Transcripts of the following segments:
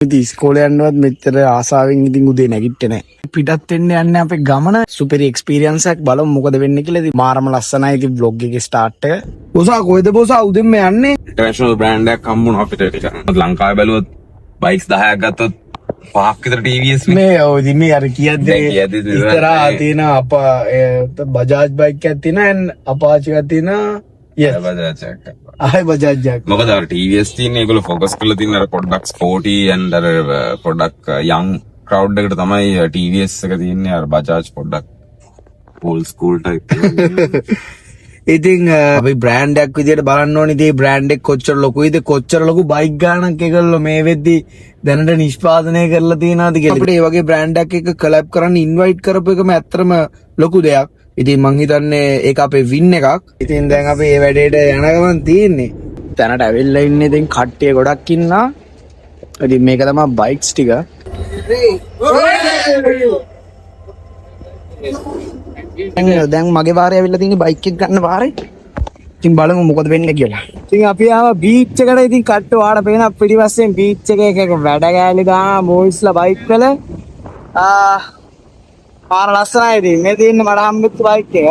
ඉතින් ඉස්කෝලේ යන්නවත් මෙච්චර ආසාවෙන් ඉතින් උදේ නැගිටින්නේ නැහැ. පිටත් වෙන්න යන්නේ අපේ ගමන සුපිරි එක්ස්පීරියන්ස් එකක් බලමු මොකද වෙන්නේ කියලා. ඉතින් මාරම ලස්සනයි ඉතින් vlog එකේ start එක. බොසා කොහෙද බොසා උදෙන්ම යන්නේ? ඉන්ටර්නැෂනල් බ්‍රෑන්ඩ් එකක් හම්බුණා අපිට ටික. ලංකාවේ බැලුවොත් බයික්ස් 10ක් ගත්තොත් 5ක් විතර TVS මේ ඔව් ඉතින් මේ අර කියද්දී ඉස්සරහා තියෙන බජාජ් බයික් එකක් තියෙනවා අපාචි එකක් තියෙනවා. yes බජාජ් එකක්. ආයි බජාජ් එකක්. මොකද අර TVS තියෙන්නේ ඒගොල්ලෝ ફોකස් කරලා තියෙන අර පොඩ්ඩක් ස්පෝර්ටි and අර පොඩ්ඩක් යං ක්‍රවුඩ් එකට තමයි TVS එක තියෙන්නේ. අර බජාජ් පොඩ්ඩක් ඕල්ඩ් ස්කූල් ටයිප්. ඉතින් අපි බ්‍රෑන්ඩ් එකක් විදියට බලන්න ඕනේ. ඉතින් බ්‍රෑන්ඩ් එක කොච්චර ලොකුයිද, කොච්චර ලොකු බයික් ගානක් ඒගොල්ලෝ මේ වෙද්දි දැනට නිෂ්පාදනය කරලා තියෙනවද කියලා. අපිට මේ වගේ බ්‍රෑන්ඩ් එකක් එක්ක කොලැබ් කරන්න ඉන්වයිට් කරපු එකම ඇත්තටම ලොකු දෙයක්. ඉතින් මං හිතන්නේ ඒක අපේ වින් එකක්. ඉතින් දැන් අපි මේ වැඩේට යන ගමන් තියෙන්නේ. තැනට ඇවිල්ලා ඉන්නේ ඉතින් කට්ටිය ගොඩක් ඉන්නා. ඉතින් මේක තමයි බයික්ස් ටික. දැන් මගේ වාරේ ඇවිල්ලා තියෙන්නේ බයික් එක ගන්න වාරේ. ඉතින් බලමු මොකද වෙන්නේ කියලා. ඉතින් අපි ආව බීච් එකට. ඉතින් කට්ට වාඩ පේන පිටිපස්සෙන් බීච් එකේ එක වැඩ ගෑලි දාන බෝයිස්ලා බයික් වල පාර ලස්සනයි. ඉතින් මේ තියෙන්නේ මට හම්බෙච්ච බයික් එක.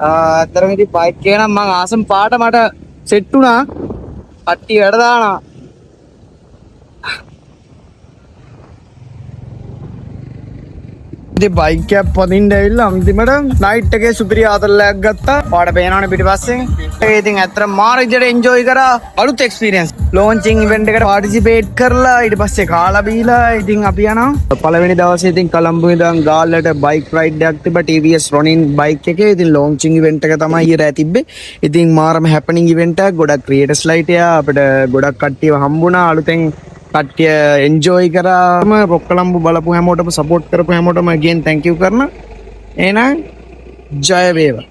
අතරම ඉතින් බයික් එක නම් මං ආසම් පාට මට සෙට් වුණා. කට්ටිය වැඩ දානවා. ඉතින් බයික් එකක් පදින්න ඇවිල්ලා අන්තිමට නයිට් එකේ සුපිරි ආතල්ලයක් ගත්තා. පාඩ පේනවනේ පිටිපස්සෙන්. ඒක ඉතින් ඇත්තටම මාර විදියට එන්ජොයි කරා. අලුත් එක්ස්පීරියන්ස්. ලොන්චින් ඉවෙන්ට් එකට පාටිසිපේට් කරලා ඊට පස්සේ කාලා බීලා ඉතින් අපි යනවා. පළවෙනි දවසේ ඉතින් කොළඹ ඉඳන් ගාල්ලට බයික් රයිඩ් එකක් තිබ්බා TVS Ronin බයික් එකේ. ඉතින් ලොන්චින් ඉවෙන්ට් එක තමයි ඊට තිබ්බේ. ඉතින් මාරම හැපනින් ඉවෙන්ට් එකක්. ගොඩක් ක්‍රියේටර්ස් ලයිට් එක අපිට ගොඩක් කට්ටියව හම්බුණා. අලුතෙන් කට්ටිය එන්ජොයි කරාම රොක්කලම්බු බලපු හැමෝටම සපෝට් කරපු හැමෝටම again thank you කරන. එහෙනම් ජය වේවා.